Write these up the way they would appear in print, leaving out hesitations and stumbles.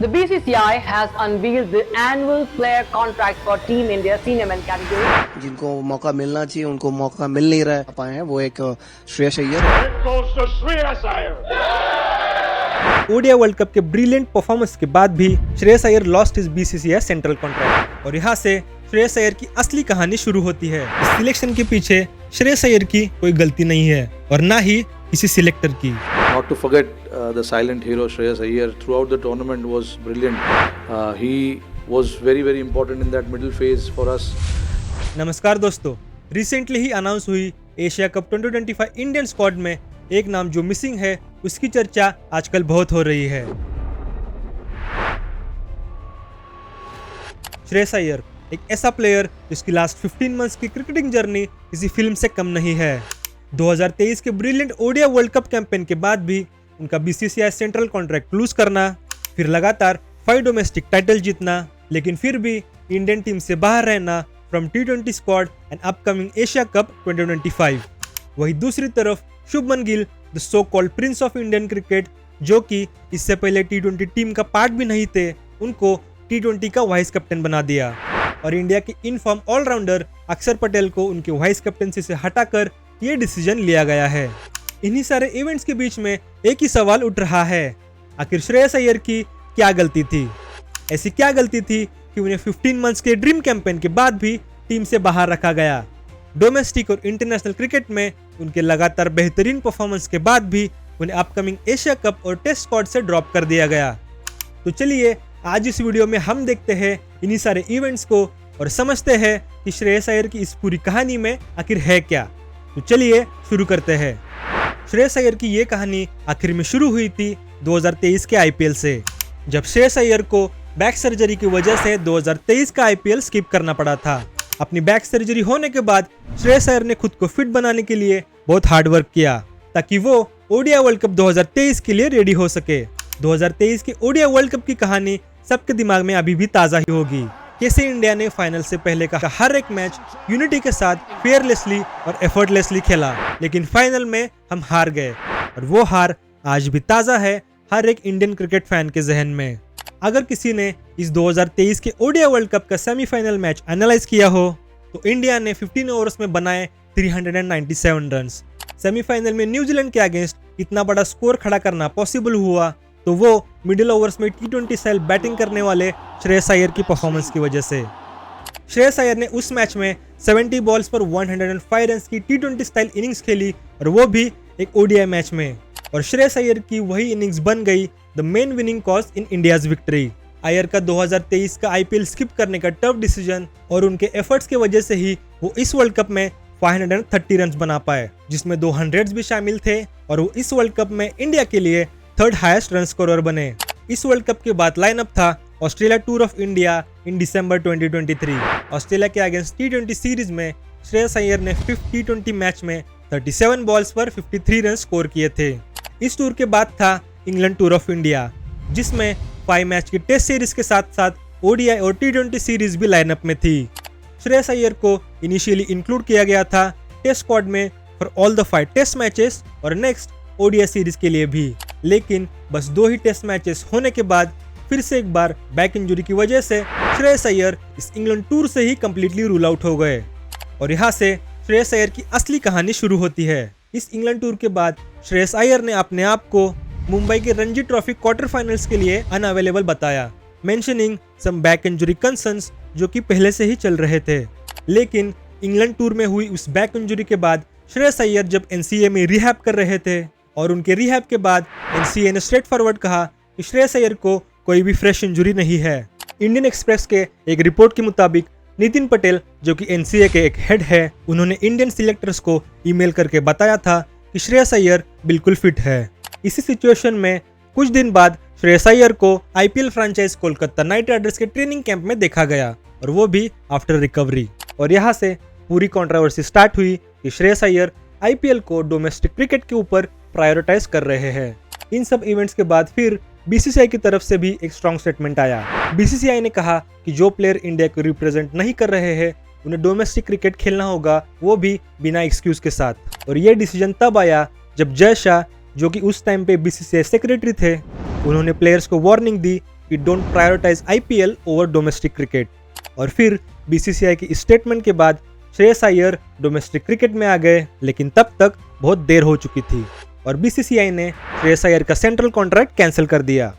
The BCCI has unveiled the annual player contract for Team India senior men category. जिनको मौका मिलना चाहिए उनको मौका मिल नहीं रहा पाए हैं, वो एक Shreyas Iyer. ODI world cup के ब्रिलियंट परफॉर्मेंस के बाद भी Shreyas Iyer lost his BCCI central contract और यहाँ से श्रेयस अय्यर की असली कहानी शुरू होती है। इस सिलेक्शन के पीछे श्रेयस अय्यर की कोई गलती नहीं है और ना ही किसी सिलेक्टर की। Not to forget the silent hero Shreyas Iyer throughout the tournament was brilliant. He was very important in that middle phase for us. नमस्कार दोस्तों, रिसेंटली ही अनाउंस हुई एशिया कप 2025 इंडियन स्क्वाड में एक नाम जो मिसिंग है उसकी चर्चा आजकल बहुत हो रही है। श्रेयस अय्यर एक ऐसा प्लेयर जिसकी लास्ट 15 मंथ्स की क्रिकेटिंग जर्नी किसी फिल्म से कम नहीं है। 2023 के brilliant ODI world cup campaign के बाद भी उनका बीसीसीआई सेंट्रल कॉन्ट्रैक्ट लूज करना, फिर लगातार 5 डोमेस्टिक टाइटल जीतना, लेकिन फिर भी इंडियन टीम से बाहर रहना from T20 squad and upcoming Asia cup 2025। वही दूसरी तरफ Shubman Gill, the so called Prince of Indian cricket, जो कि इससे पहले T20 टीम का पार्ट भी नहीं थे, उनको T20 का वाइस कैप्टन बना दिया और इंडिया के इनफॉर्म ऑलराउंडर अक्षर पटेल को उनके वाइस कैप्टनसी से हटाकर ये डिसीजन लिया गया है। इन्हीं सारे इवेंट्स के बीच में एक ही सवाल उठ रहा है, आखिर श्रेयस अय्यर की क्या गलती थी? ऐसी क्या गलती थी कि उन्हें 15 मंथ्स के ड्रीम कैंपेन के बाद भी टीम से बाहर रखा गया? डोमेस्टिक और इंटरनेशनल क्रिकेट में उनके लगातार बेहतरीन परफॉर्मेंस के बाद भी उन्हें अपकमिंग एशिया कप और टेस्ट स्क्वाड से ड्रॉप कर दिया गया। तो चलिए आज इस वीडियो में हम देखते हैं इन्हीं सारे इवेंट्स को और समझते हैं कि श्रेयस अय्यर की इस पूरी कहानी में आखिर है क्या। तो चलिए शुरू करते हैं। श्रेयस अय्यर की ये कहानी आखिर में शुरू हुई थी 2023 के आईपीएल से, जब श्रेयस अय्यर को बैक सर्जरी की वजह से 2023 का आईपीएल स्किप करना पड़ा था। अपनी बैक सर्जरी होने के बाद श्रेयस अय्यर ने खुद को फिट बनाने के लिए बहुत हार्ड वर्क किया ताकि वो ओडीआई वर्ल्ड कप 2023 के लिए रेडी हो सके। 2023 के ओडीआई वर्ल्ड कप की कहानी सबके दिमाग में अभी भी ताज़ा ही होगी। कैसे इंडिया ने फाइनल से पहले का हर एक मैच यूनिटी के साथ फेयरलेसली और एफर्टलेसली खेला, लेकिन फाइनल में हम हार गए और वो हार आज भी ताज़ा है हर एक इंडियन क्रिकेट फैन के जहन में। अगर किसी ने इस 2023 के ओडीआई वर्ल्ड कप का सेमीफाइनल मैच एनालाइज किया हो तो इंडिया ने 15 ओवर्स में बनाए 397 रन। सेमीफाइनल में न्यूजीलैंड के अगेंस्ट इतना बड़ा स्कोर खड़ा करना पॉसिबल हुआ तो वो मिडिल ओवर्स में T20 स्टाइल बैटिंग करने वाले श्रेयस अय्यर की परफॉर्मेंस की वजह से। श्रेयस अय्यर ने उस मैच में 70 बॉल्स पर 105 रन की T20 स्टाइल इनिंग्स खेली और वो भी एक ओडीआई मैच में, और श्रेयस अय्यर की वही इनिंग्स बन गई the main winning cause in India's victory. Iyer का 2023 का आईपीएल स्किप करने का टफ डिसीजन और उनके एफर्ट्स की वजह से ही वो इस वर्ल्ड कप में 530 रन बना पाए, जिसमें 2 100s भी शामिल थे और वो इस वर्ल्ड कप में इंडिया के लिए 3rd हाईएस्ट रन स्कोरर बने। इस वर्ल्ड कप के बाद लाइनअप था Australia tour of India in December 2023। Australia के अगेंस्ट T20 सीरीज में श्रेयस अय्यर ने 5th T20 मैच में 37 बॉल्स पर 53 रन स्कोर किए थे। इस टूर के बाद था इंग्लैंड टूर ऑफ इंडिया, जिसमें 5 मैच की टेस्ट सीरीज के साथ साथ ओडीआई और T20 सीरीज भी लाइनअप में थी। श्रेयस अय्यर को इनिशियली इंक्लूड किया गया था टेस्ट स्क्वाड में for all the 5 test matches और नेक्स्ट ओडीआई सीरीज के लिए भी, लेकिन बस 2 ही टेस्ट मैचेस होने के बाद फिर से एक बार बैक इंजरी की वजह से श्रेयस अय्यर इस इंग्लैंड टूर से ही कंप्लीटली रूल आउट हो गए और यहाँ से श्रेयस अय्यर की असली कहानी शुरू होती है। इस इंग्लैंड टूर के बाद श्रेयस अय्यर ने अपने आप को मुंबई के रणजी ट्रॉफी क्वार्टर फाइनल्स के लिए अनअवेलेबल बताया, mentioning some back injury concerns जो कि पहले से ही चल रहे थे। लेकिन इंग्लैंड टूर में हुई उस बैक इंजरी के बाद श्रेयस अय्यर जब एनसीए में रिहैब कर रहे थे और उनके रिहैब के बाद एनसीए ने स्ट्रेट फॉरवर्ड कहा कि श्रेयस अय्यर को कोई भी फ्रेश इंजरी नहीं है। इंडियन एक्सप्रेस के एक रिपोर्ट के मुताबिक नितिन पटेल, जो कि एनसीए के एक हेड है, उन्होंने इंडियन सिलेक्टर्स को ईमेल करके बताया था कि श्रेयस अय्यर बिल्कुल फिट है। इसी सिचुएशन में कुछ दिन बाद श्रेयस अय्यर को IPL franchise Kolkata Knight Riders के ट्रेनिंग कैंप में देखा गया और वो भी आफ्टर रिकवरी, और यहाँ से पूरी कंट्रोवर्सी स्टार्ट हुई कि श्रेयस अय्यर आईपीएल को डोमेस्टिक क्रिकेट के ऊपर प्रायोरिटाइज कर रहे हैं। इन सब इवेंट्स के बाद फिर बीसीसीआई की तरफ से भी एक स्ट्रॉन्ग स्टेटमेंट आया। बीसीसीआई ने कहा कि जो प्लेयर इंडिया को रिप्रेजेंट नहीं कर रहे हैं उन्हें डोमेस्टिक क्रिकेट खेलना होगा, वो भी बिना एक्सक्यूज के साथ। और ये डिसीजन तब आया जब जय शाह, जो कि उस टाइम पे बीसीसीआई सेक्रेटरी थे, उन्होंने प्लेयर्स को वार्निंग दी कि don't prioritise IPL over domestic cricket. और फिर बीसीसीआई की स्टेटमेंट के बाद श्रेयस अय्यर डोमेस्टिक क्रिकेट में आ गए, लेकिन तब तक बहुत देर हो चुकी थी और बीसीसीआई ने श्रेयस अय्यर का सेंट्रल कॉन्ट्रैक्ट कैंसिल कर दिया।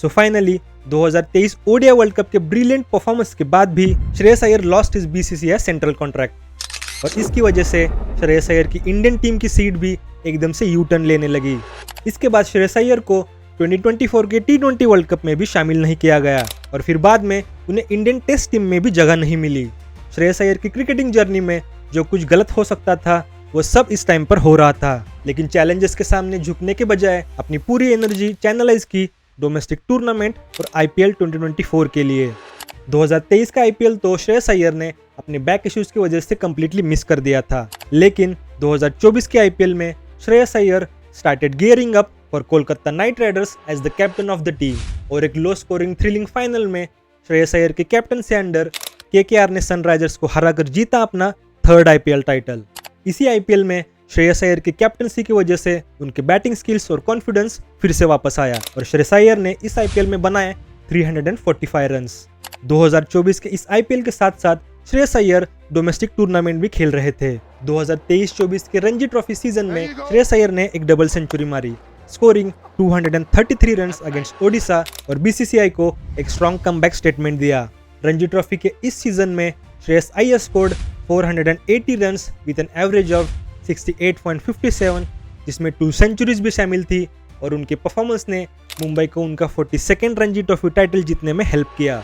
So finally 2023 ODI world cup के ब्रिलियंट परफॉर्मेंस के बाद भी Shreyas Iyer lost his BCCI central contract और इसकी वजह से श्रेयस अय्यर की इंडियन टीम की सीट भी एकदम से यू टर्न लेने लगी। इसके बाद श्रेयस अय्यर को 2024 के T20 वर्ल्ड कप में भी शामिल नहीं किया गया और फिर बाद में उन्हें इंडियन टेस्ट टीम में भी जगह नहीं मिली। श्रेयस अय्यर की क्रिकेटिंग जर्नी में जो कुछ गलत हो सकता था वो सब इस टाइम पर हो रहा था, लेकिन चैलेंजेस के सामने झुकने के बजाय अपनी पूरी एनर्जी चैनलाइज की डोमेस्टिक टूर्नामेंट और आईपीएल 2024 के लिए। 2023 का आईपीएल तो श्रेयस अय्यर ने अपने बैक इश्यूज की वजह से कंप्लीटली मिस कर दिया था, लेकिन 2024 के आईपीएल में Shreyas Iyer started gearing up for Kolkata Knight Riders as the captain of the team और एक लो स्कोरिंग थ्रिलिंग फाइनल में श्रेयस अय्यर के कैप्टन से अंडर केकेआर ने सनराइजर्स को हराकर जीता अपना 3rd आईपीएल टाइटल। इसी आईपीएल में श्रेयस अय्यर की कैप्टनसी की वजह से उनके बैटिंग स्किल्स और कॉन्फिडेंस फिर से वापस आया और श्रेयस अय्यर ने इस आईपीएल में बनाए 345 रन्स। 2024 के इस आईपीएल के साथ साथ श्रेयस अय्यर डोमेस्टिक टूर्नामेंट भी खेल रहे थे। 2023-24 के रणजी ट्रॉफी सीजन में श्रेयस अय्यर ने एक डबल सेंचुरी मारी, स्कोरिंग 233 रन्स अगेंस्ट ओडिशा और बीसीसीआई को एक स्ट्रॉन्ग कमबैक स्टेटमेंट दिया। रणजी ट्रॉफी के इस सीजन में Shreyas Iyer scored 480 runs with an average of 68.57, जिसमें 2 सेंचुरीज भी शामिल थी और उनके परफॉर्मेंस ने मुंबई को उनका 42nd रणजी ट्रॉफी टाइटल जीतने में हेल्प किया।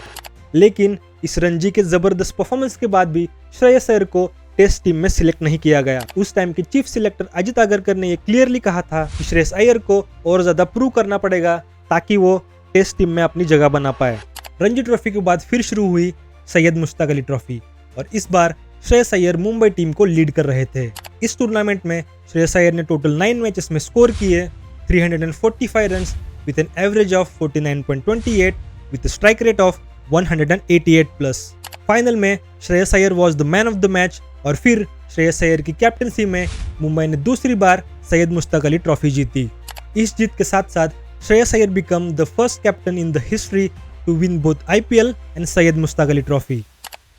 लेकिन इस रणजी के जबरदस्त परफॉर्मेंस के बाद भी श्रेयस अय्यर को टेस्ट टीम में सिलेक्ट नहीं किया गया। उस टाइम के चीफ सिलेक्टर अजित आगरकर ने यह क्लियरली कहा था कि श्रेयस अय्यर को और ज्यादा प्रूव करना पड़ेगा ताकि वो टेस्ट टीम में अपनी जगह बना पाए। रणजी ट्रॉफी के बाद फिर शुरू हुई सैयद मुश्ताक अली ट्रॉफी और इस बार श्रेयस अय्यर मुंबई टीम को लीड कर रहे थे। इस टूर्नामेंट में श्रेयस अय्यर ने टोटल 9 मैचेस में स्कोर किए 345 runs with an average of 49.28 with strike rate of 188+। Final में Shreyas Iyer was the man of the match और फिर श्रेयस अय्यर की कैप्टनसी में मुंबई ने दूसरी बार सैयद मुश्ताक अली ट्रॉफी जीती। इस जीत के साथ साथ Shreyas Iyer become the first captain in the history to win both IPL and Syed Mushtaq Ali Trophy.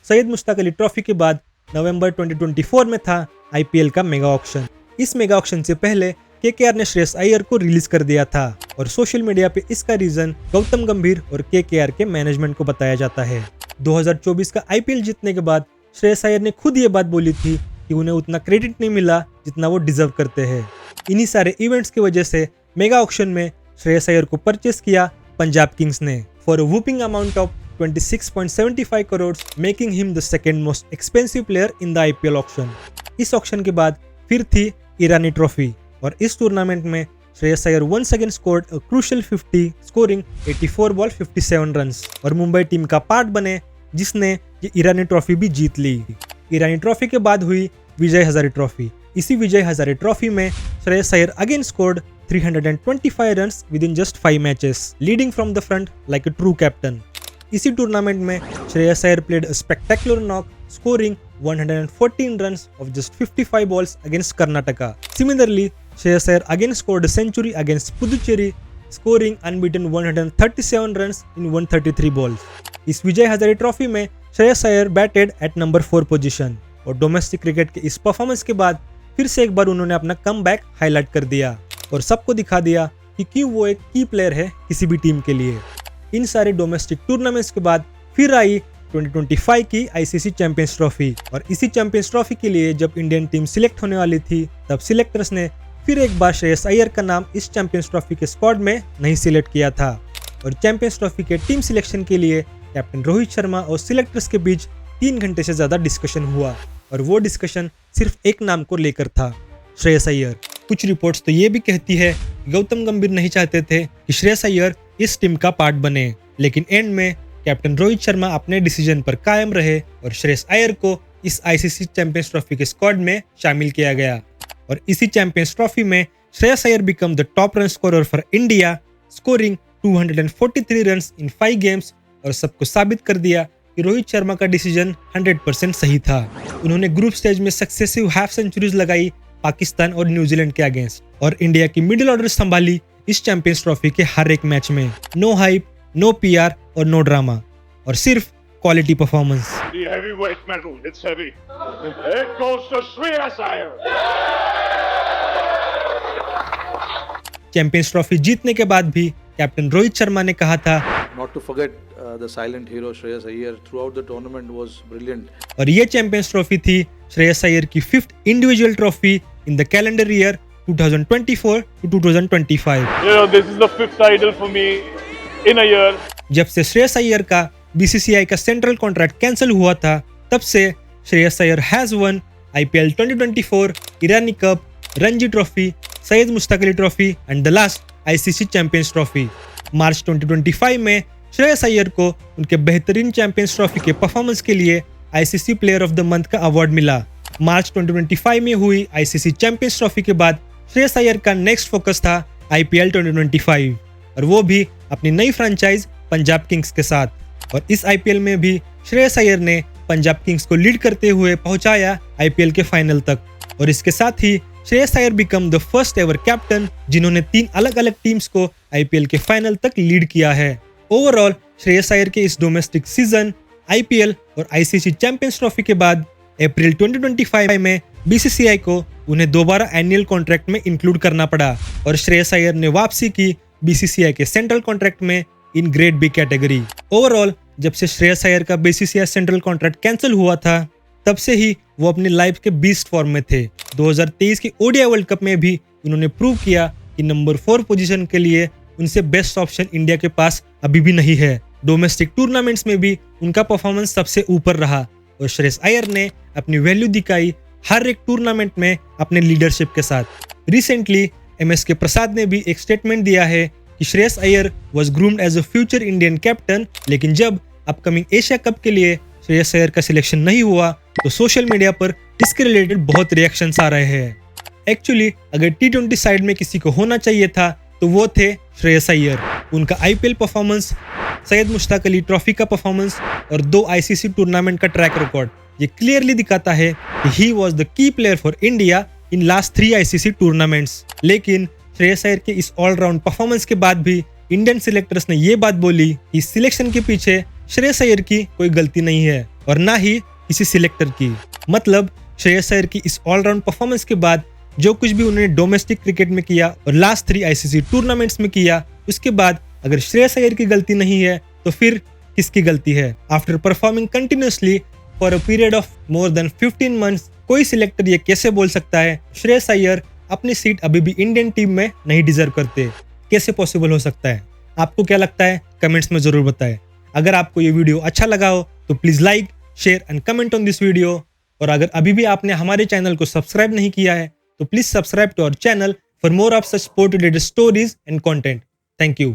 Syed Mushtaq Ali Trophy के बाद नवंबर 2024 में था आईपीएल का मेगा ऑक्शन। इस मेगा ऑक्शन से पहले केकेआर ने श्रेयस अय्यर को रिलीज कर दिया था और सोशल मीडिया पे इसका रीजन गौतम गंभीर और केकेआर के मैनेजमेंट को बताया जाता है। 2024 का आईपीएल जीतने के बाद श्रेयस अय्यर ने खुद ये बात बोली थी कि उन्हें उतना क्रेडिट नहीं मिला जितना वो डिजर्व करते हैं। इन्हीं सारे इवेंट्स की वजह से मेगा ऑक्शन में श्रेयस अय्यर को परचेस किया पंजाब किंग्स ने for a whooping amount of 26.75 crore, making him the second most expensive player in the IPL auction. इस ऑक्शन के बाद फिर थी ईरानी ट्रॉफी और इस टूर्नामेंट में Shreyas Iyer once again scored a crucial 50, scoring 84 ball 57 runs और मुंबई टीम का पार्ट बने जिसने ये ईरानी ट्रॉफी भी जीत ली। ईरानी ट्रॉफी के बाद हुई विजय हजारे ट्रॉफी। इसी विजय हजारे ट्रॉफी में Shreyas Iyer again scored 325 runs with in just 5 matches, leading from the front like a true captain. इसी टूर्नामेंट में Shreyas Iyer played a spectacular knock, scoring 114 runs of just 55 balls against Karnataka. Similarly, Shreyas Iyer again scored a century against Puducherry, scoring unbeaten 137 runs in 133 balls. इस विजय Hazare Trophy में Shreyas Iyer batted at number 4 position और domestic cricket के इस performance के बाद फिर से एक बार उन्होंने अपना कमबैक हाईलाइट कर दिया और सबको दिखा दिया कि क्यों वो एक की प्लेयर है किसी भी टीम के लिए। इन सारे डोमेस्टिक टूर्नामेंट्स के बाद फिर आई 2025 की आईसीसी चैंपियंस ट्रॉफी और इसी चैंपियंस ट्रॉफी के लिए जब इंडियन टीम सिलेक्ट होने वाली थी तब सिलेक्टर्स ने फिर एक बार श्रेयस अय्यर का नाम इस चैंपियंस ट्रॉफी के स्क्वाड में नहीं सिलेक्ट किया था और चैंपियंस ट्रॉफी के टीम सिलेक्शन के लिए कैप्टन रोहित शर्मा और सिलेक्टर्स के बीच 3 घंटे से ज्यादा डिस्कशन हुआ और वो डिस्कशन सिर्फ एक नाम को लेकर था, श्रेयस अय्यर। कुछ रिपोर्ट्स तो ये भी कहती है कि गौतम गंभीर नहीं चाहते थे कि श्रेयस अय्यर इस टीम का पार्ट बने, लेकिन एंड में कैप्टन रोहित शर्मा अपने डिसीजन पर कायम रहे और श्रेयस अय्यर को इस आईसीसी चैंपियंस ट्रॉफी के स्क्वाड में शामिल किया गया और इसी चैंपियंस ट्रॉफी में Shreyas Iyer become the top run scorer for India, scoring 243 runs in 5 games और सबको साबित कर दिया कि रोहित शर्मा का डिसीजन 100% सही था। उन्होंने ग्रुप स्टेज में सक्सेसिव हाफ सेंचुरीज लगाई पाकिस्तान और न्यूजीलैंड के अगेंस्ट और इंडिया की मिडिल ऑर्डर संभाली इस चैंपियंस ट्रॉफी के हर एक मैच में। नो हाइप, नो PR और नो ड्रामा, और सिर्फ quality performance. The heavyweight medal, it's heavy. It goes to Shreyas Iyer. Champions trophy जीतने के बाद भी कैप्टन रोहित शर्मा ने कहा था, Not to forget the silent hero Shreyas Iyer throughout the tournament was brilliant. और ये चैंपियंस ट्रॉफी थी श्रेयस अय्यर की 5th individual trophy in the calendar year 2024 to 2025। This is the 5th title for me in a year. जब से श्रेयस अय्यर का BCCI का central contract cancel हुआ था, तब से Shreyas Iyer has won IPL 2024, Irani cup, Ranji trophy, Syed Mushtaq Ali trophy and the last ICC champions trophy. March 2025 में श्रेयस अय्यर को उनके बेहतरीन चैंपियंस ट्रॉफी के परफॉर्मेंस के लिए ICC player of the month का अवार्ड मिला। मार्च 2025 में हुई ICC चैंपियंस ट्रॉफी के बाद श्रेयस अय्यर का नेक्स्ट फोकस था IPL 2025, और वो भी अपनी नई फ्रेंचाइज पंजाब किंग्स के साथ। और इस IPL में भी श्रेयस अय्यर ने पंजाब किंग्स को लीड करते हुए पहुंचाया IPL के फाइनल तक, और इसके साथ ही Shreyas Iyer become the first ever captain जिन्होंने 3 अलग अलग टीम्स को IPL के फाइनल तक लीड किया है। ओवरऑल श्रेयस अय्यर के इस डोमेस्टिक सीजन, IPL और ICC चैंपियंस ट्रॉफी के बाद अप्रैल 2025 में BCCI को उन्हें दोबारा एनुअल कॉन्ट्रैक्ट में इंक्लूड करना पड़ा, और श्रेयस अय्यर ने वापसी की BCCI के सेंट्रल कॉन्ट्रैक्ट में in grade B category. Overall जब से श्रेयस अय्यर का BCCI सेंट्रल कॉन्ट्रैक्ट कैंसिल हुआ था, तब से ही वो अपनी लाइफ के बीस्ट फॉर्म में थे। 2023 के ODI वर्ल्ड कप में भी उन्होंने प्रूव किया कि नंबर 4 पोजीशन के लिए उनसे बेस्ट ऑप्शन इंडिया के पास अभी भी नहीं है। डोमेस्टिक टूर्नामेंट्स में भी उनका परफॉर्मेंस सबसे ऊपर रहा, और श्रेयस अय्यर ने अपनी वैल्यू दिखाई हर एक टूर्नामेंट में अपने लीडरशिप के साथ। रिसेंटली MSK प्रसाद ने भी एक स्टेटमेंट दिया है कि Shreyas Iyer was groomed as a future Indian captain, लेकिन जब अपकमिंग एशिया कप के लिए श्रेयस अय्यर का सिलेक्शन नहीं हुआ तो सोशल मीडिया पर इसके रिलेटेड बहुत रिएक्शंस आ रहे हैं। एक्चुअली अगर T20 साइड में किसी को होना चाहिए था तो वो थे श्रेयस अय्यर। उनका IPL performance, Syed Mushtaq Ali trophy का परफॉर्मेंस और 2 ICC टूर्नामेंट का ट्रैक रिकॉर्ड ये क्लियरली दिखाता है कि he was the key player for India in last 3 ICC tournaments. लेकिन श्रेयस अय्यर के इस ऑलराउंड परफॉर्मेंस के बाद भी इंडियन सिलेक्टर्स ने ये बात बोली कि इस सिलेक्शन के पीछे श्रेयस अय्यर की कोई गलती नहीं है और ना ही किसी सिलेक्टर की। मतलब श्रेयस अय्यर की इस ऑलराउंड परफॉर्मेंस के बाद जो कुछ भी उन्होंने डोमेस्टिक क्रिकेट में किया और लास्ट 3 ICC टूर्नामेंट्स में किया, उसके बाद अगर श्रेयस अय्यर की गलती नहीं है तो फिर किसकी गलती है? After performing continuously for a period of more than 15 months, कोई सिलेक्टर ये कैसे बोल सकता है श्रेयस अय्यर अपनी सीट अभी भी इंडियन टीम में नहीं डिजर्व करते? कैसे पॉसिबल हो सकता है? आपको क्या लगता है? कमेंट्स में जरूर बताएं। अगर आपको ये वीडियो अच्छा लगा हो तो please like, share and comment on this video, और अगर अभी भी आपने हमारे चैनल को सब्सक्राइब नहीं किया है तो please subscribe to our channel for more of such sport related stories and content. Thank you.